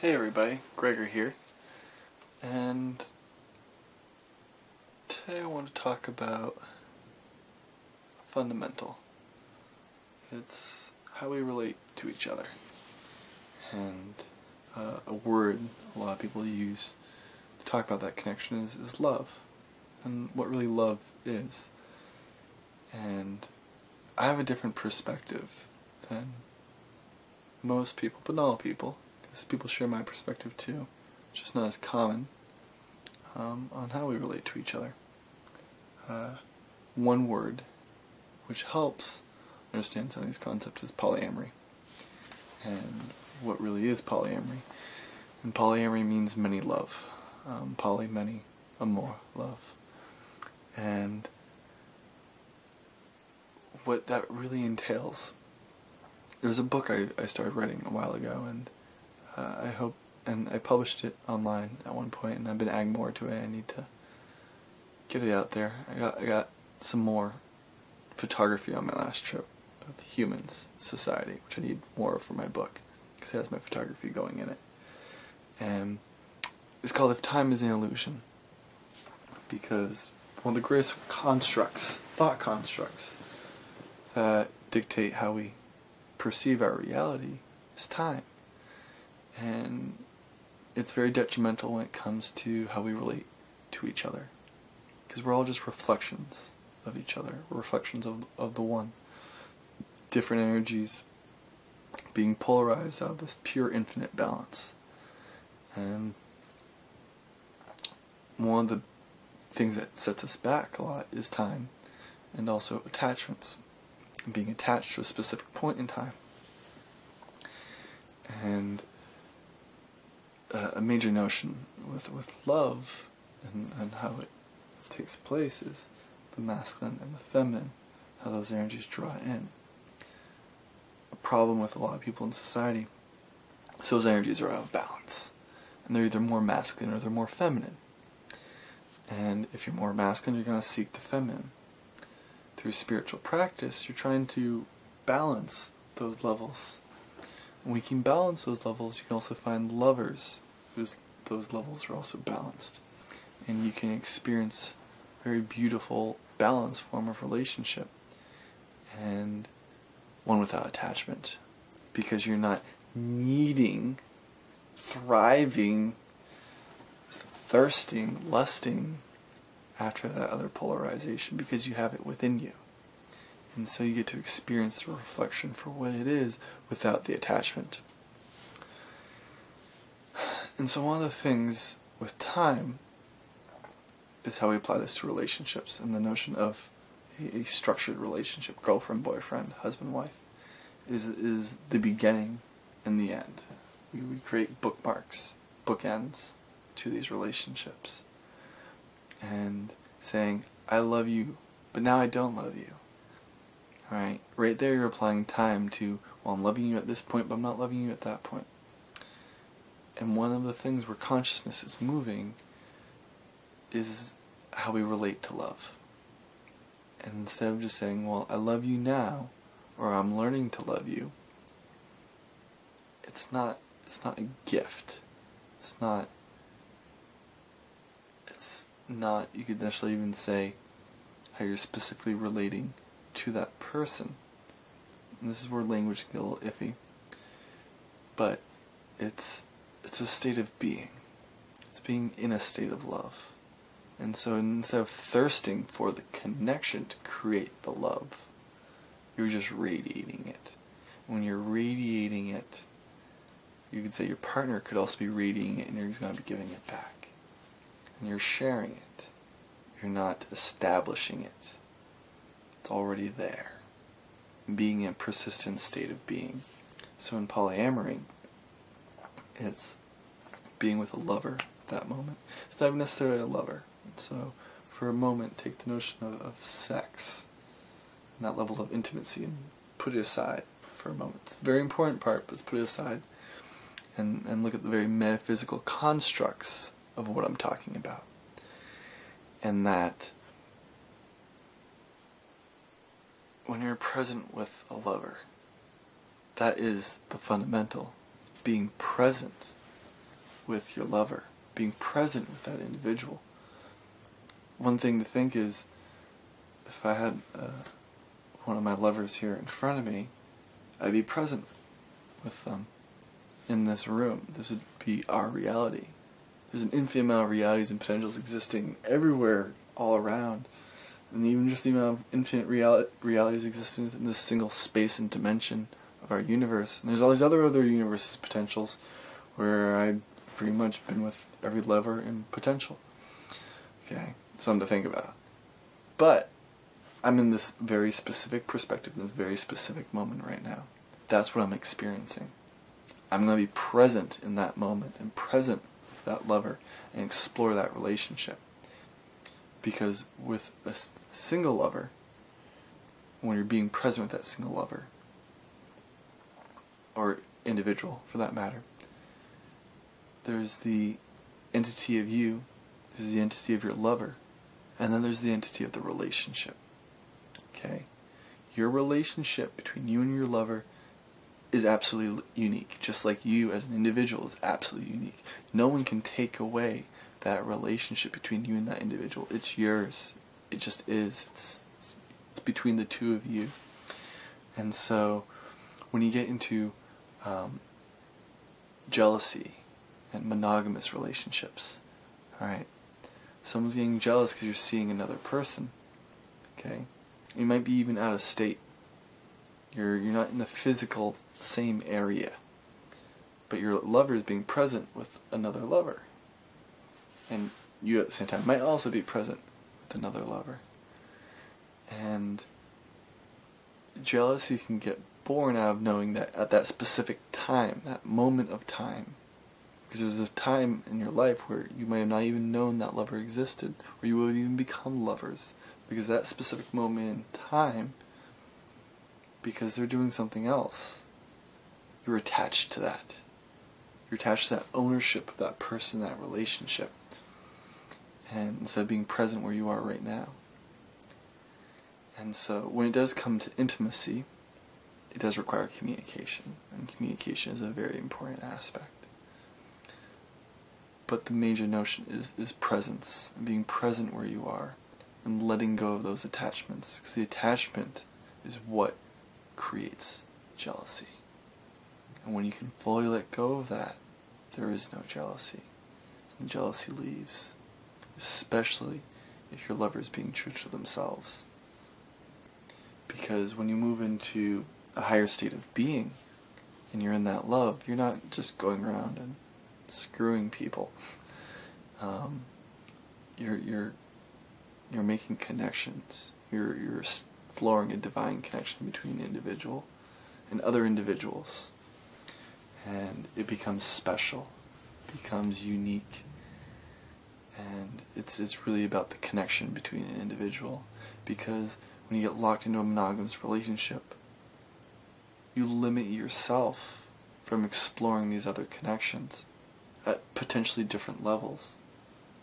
Hey everybody, Gregor here, and today I want to talk about fundamental. It's how we relate to each other, and a word a lot of people use to talk about that connection is love, and what really love is. And I have a different perspective than most people, but not all people. People share my perspective too, it's just not as common, on how we relate to each other. One word which helps understand some of these concepts is polyamory. And what really is polyamory? And polyamory means many love. Poly, many, amor, love. And what that really entails, there's a book I started writing a while ago, and I published it online at one point, and I've been adding more to it. I need to get it out there. I got some more photography on my last trip of humans, society, which I need more of for my book, because it has my photography going in it. And it's called If Time is an Illusion, because one of the greatest thought constructs, that dictate how we perceive our reality is time. And it's very detrimental when it comes to how we relate to each other, because we're all just reflections of each other. We're reflections of the one. Different energies being polarized out of this pure infinite balance. And one of the things that sets us back a lot is time, and also attachments, and being attached to a specific point in time. And a major notion with love and how it takes place is the masculine and the feminine, how those energies draw in. A problem with a lot of people in society is those energies are out of balance, and they're either more masculine or they're more feminine. And if you're more masculine, you're going to seek the feminine. Through spiritual practice, you're trying to balance those levels. When we can balance those levels, you can also find lovers whose those levels are also balanced. And you can experience a very beautiful, balanced form of relationship. And one without attachment. Because you're not needing, thriving, thirsting, lusting after that other polarization, because you have it within you. And so you get to experience the reflection for what it is without the attachment. And so one of the things with time is how we apply this to relationships, and the notion of a structured relationship, girlfriend, boyfriend, husband, wife, is the beginning and the end. We create bookmarks, bookends to these relationships. And saying, I love you, but now I don't love you. Alright, right there you're applying time to, well, I'm loving you at this point, but I'm not loving you at that point. And one of the things where consciousness is moving is how we relate to love. And instead of just saying, well, I love you now, or I'm learning to love you, it's not a gift. It's not, you could necessarily even say how you're specifically relating to that person. And this is where language can get a little iffy. But it's a state of being. It's being in a state of love. And so instead of thirsting for the connection to create the love, you're just radiating it. When you're radiating it, you could say your partner could also be radiating it, and you're going to be giving it back. And you're sharing it. You're not establishing it. It's already there. Being in a persistent state of being. So in polyamory, it's being with a lover at that moment. It's not even necessarily a lover. So for a moment, take the notion of sex and that level of intimacy and put it aside for a moment. It's a very important part, but let's put it aside and look at the very metaphysical constructs of what I'm talking about. And that when you're present with a lover, that is the fundamental. It's being present with your lover, being present with that individual. One thing to think is, if I had one of my lovers here in front of me, I'd be present with them in this room. This would be our reality. There's an infinite amount of realities and potentials existing everywhere, all around. And even just the amount of infinite realities existing in this single space and dimension of our universe. And there's all these other universes, potentials, where I've pretty much been with every lover in potential. Okay, something to think about. But I'm in this very specific perspective, in this very specific moment right now. That's what I'm experiencing. I'm going to be present in that moment and present with that lover and explore that relationship. Because with a single lover, when you're being present with that single lover, or individual for that matter, there's the entity of you, there's the entity of your lover, and then there's the entity of the relationship. Okay? Your relationship between you and your lover is absolutely unique, just like you as an individual is absolutely unique. No one can take away that relationship between you and that individual. It's yours. It just is. It's between the two of you. And so when you get into jealousy and monogamous relationships, alright, someone's getting jealous because you're seeing another person, okay? You might be even out of state. You're not in the physical same area, but your lover is being present with another lover. And you at the same time might also be present with another lover. And jealousy can get born out of knowing that at that specific time, that moment of time, because there's a time in your life where you may have not even known that lover existed, or you would even become lovers, because that specific moment in time, because they're doing something else, you're attached to that. You're attached to that ownership of that person, that relationship, and instead of being present where you are right now. And so when it does come to intimacy, it does require communication, and communication is a very important aspect. But the major notion is presence, and being present where you are, and letting go of those attachments, because the attachment is what creates jealousy. And when you can fully let go of that, there is no jealousy, and jealousy leaves, especially if your lover is being true to themselves. Because when you move into a higher state of being, and you're in that love, you're not just going around and screwing people. You're making connections. You're exploring a divine connection between an individual and other individuals, and it becomes special, becomes unique, and it's really about the connection between an individual. Because when you get locked into a monogamous relationship, you limit yourself from exploring these other connections at potentially different levels.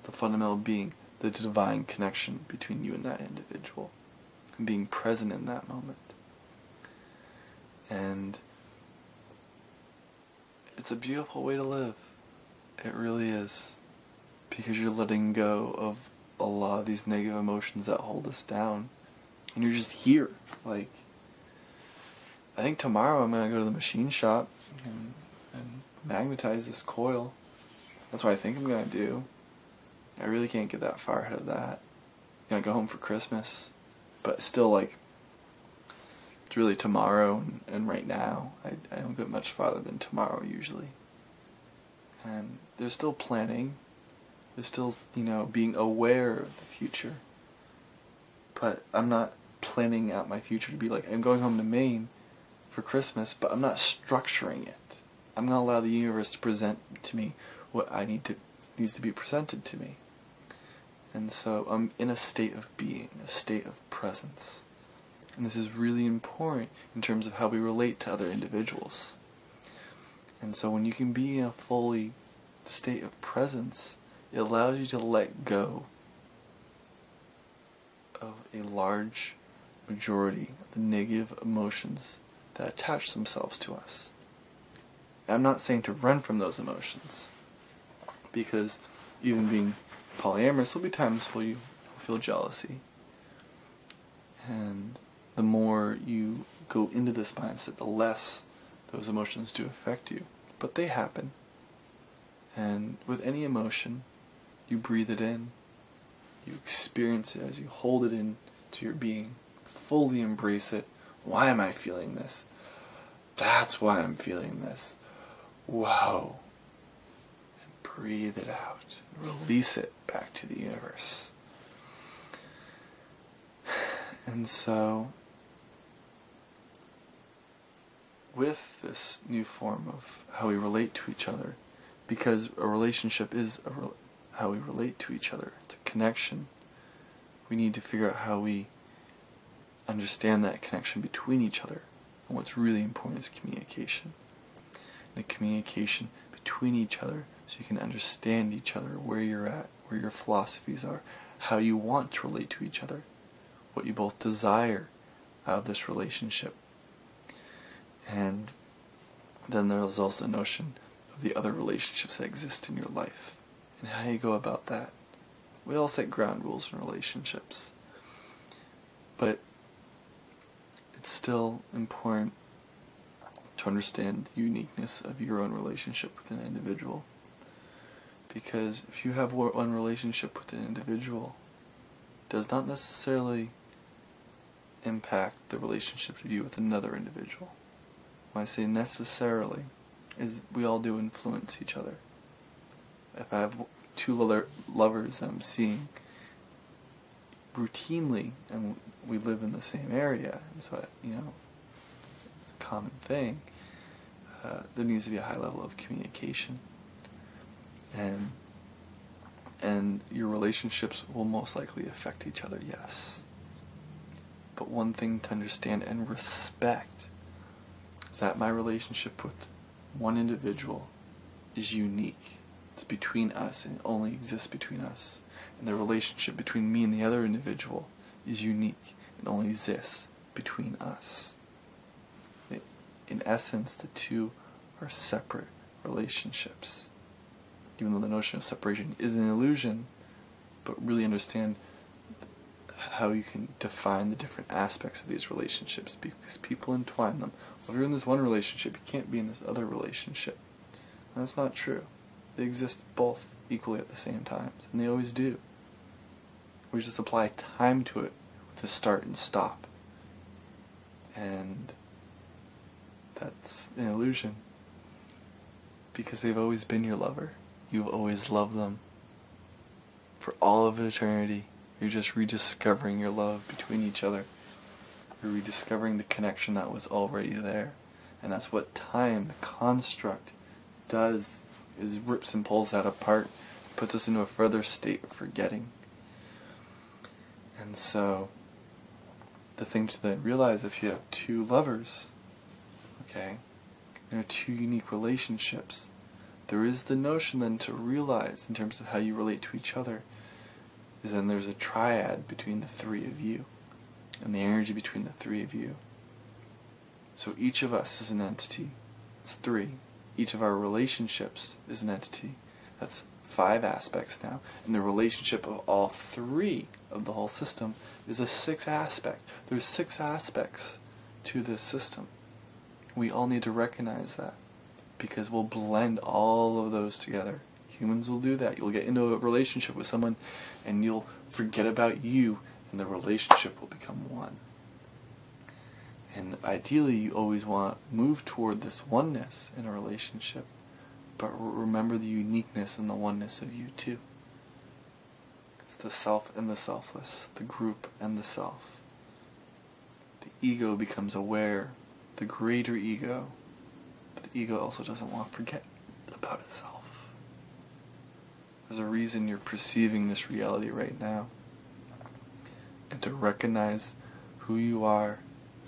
The fundamental being the divine connection between you and that individual, and being present in that moment. And it's a beautiful way to live. It really is. Because you're letting go of a lot of these negative emotions that hold us down. And you're just here. Like, I think tomorrow I'm going to go to the machine shop and magnetize this coil. That's what I think I'm going to do. I really can't get that far ahead of that. I'm going to go home for Christmas. But still, like, it's really tomorrow and right now. I don't get much farther than tomorrow usually. And there's still planning. There's still, being aware of the future. But I'm not planning out my future to be like, I'm going home to Maine for Christmas, but I'm not structuring it. I'm going to allow the universe to present to me what needs to be presented to me. And so I'm in a state of being, a state of presence. And this is really important in terms of how we relate to other individuals. And so when you can be in a fully state of presence, it allows you to let go of a large majority of the negative emotions that attach themselves to us. I'm not saying to run from those emotions. Because even being polyamorous, there'll be times where you feel jealousy. And the more you go into this mindset, the less those emotions do affect you. But they happen. And with any emotion, you breathe it in. You experience it as you hold it in to your being. Fully embrace it. Why am I feeling this? That's why I'm feeling this. Whoa. And breathe it out. Release it back to the universe. And so, with this new form of how we relate to each other, because a relationship is how we relate to each other, it's a connection, we need to figure out how we understand that connection between each other. And what's really important is communication. The communication between each other, so you can understand each other, where you're at, where your philosophies are, how you want to relate to each other, what you both desire out of this relationship. And then there's also the notion of the other relationships that exist in your life and how you go about that. We all set ground rules in relationships, but it's still important to understand the uniqueness of your own relationship with an individual. Because if you have one relationship with an individual, it does not necessarily impact the relationship of you with another individual. When I say necessarily, is we all do influence each other. If I have two lovers that I'm seeing routinely, and we live in the same area, and so it's a common thing, there needs to be a high level of communication, and your relationships will most likely affect each other, yes. But one thing to understand and respect is that my relationship with one individual is unique. It's between us, and it only exists between us. And the relationship between me and the other individual is unique. It only exists between us. In essence, the two are separate relationships. Even though the notion of separation is an illusion, but really understand how you can define the different aspects of these relationships, because people entwine them. Well, if you're in this one relationship, you can't be in this other relationship. And that's not true. They exist both equally at the same time, and they always do. We just apply time to it with a start and stop. And that's an illusion, because they've always been your lover. You've always loved them. For all of eternity, you're just rediscovering your love between each other. You're rediscovering the connection that was already there. And that's what time, the construct, does, is rips and pulls that apart, puts us into a further state of forgetting. And so, the thing to then realize, if you have two lovers, okay, there are two unique relationships, there is the notion then to realize, in terms of how you relate to each other, is then there's a triad between the three of you, and the energy between the three of you. So each of us is an entity. That's three. Each of our relationships is an entity. That's 5 aspects now. And the relationship of all 3 of the whole system is a 6th aspect. There's 6 aspects to this system. We all need to recognize that, because we'll blend all of those together. Humans will do that. You'll get into a relationship with someone and you'll forget about you, and the relationship will become one. And ideally, you always want to move toward this oneness in a relationship, but remember the uniqueness and the oneness of you too. It's the self and the selfless, the group and the self. The ego becomes aware, the greater ego, but the ego also doesn't want to forget about itself. There's a reason you're perceiving this reality right now, and to recognize who you are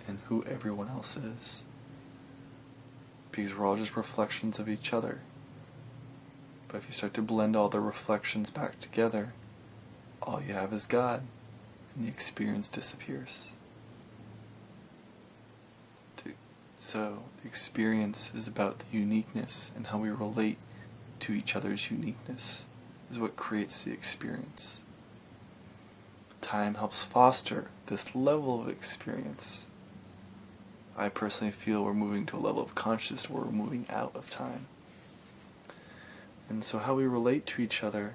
and who everyone else is, because we're all just reflections of each other. But if you start to blend all the reflections back together, all you have is God, and the experience disappears. So the experience is about the uniqueness and how we relate to each other's uniqueness is what creates the experience. Time helps foster this level of experience. I personally feel we're moving to a level of consciousness where we're moving out of time. And so how we relate to each other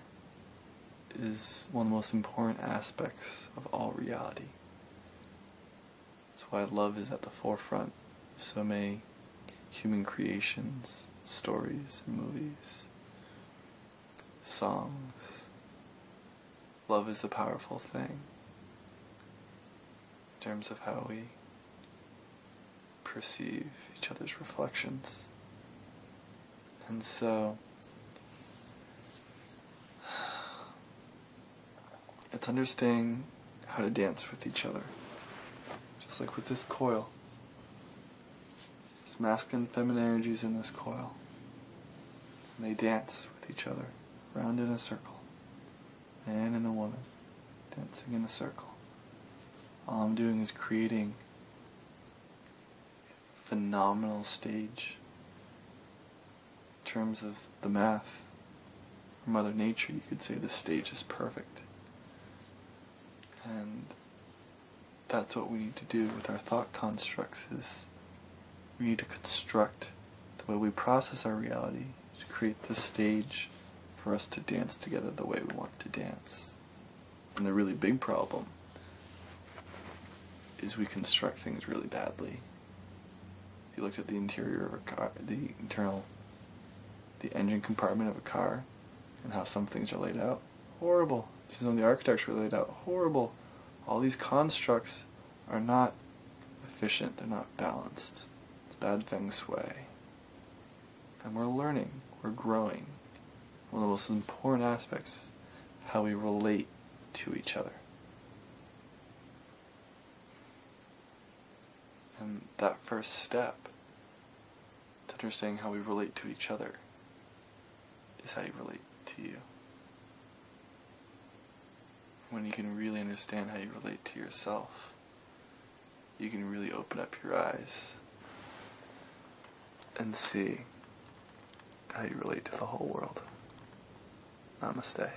is one of the most important aspects of all reality. That's why love is at the forefront of so many human creations, stories, and movies, songs. Love is a powerful thing in terms of how we perceive each other's reflections. And so it's understanding how to dance with each other. Just like with this coil. There's masculine and feminine energies in this coil. And they dance with each other, round in a circle. Man and a woman, dancing in a circle. All I'm doing is creating a phenomenal stage. In terms of the math, or Mother Nature, you could say the stage is perfect. And that's what we need to do with our thought constructs, is we need to construct the way we process our reality to create the stage for us to dance together the way we want to dance. And the really big problem is we construct things really badly. If you looked at the interior of a car, the engine compartment of a car, and how some things are laid out, horrible. This is when the architecture laid out, horrible. All these constructs are not efficient, they're not balanced. It's bad feng shui. And we're learning, we're growing. One of the most important aspects, how we relate to each other. And that first step to understanding how we relate to each other is how you relate to you. When you can really understand how you relate to yourself, you can really open up your eyes and see how you relate to the whole world. Namaste.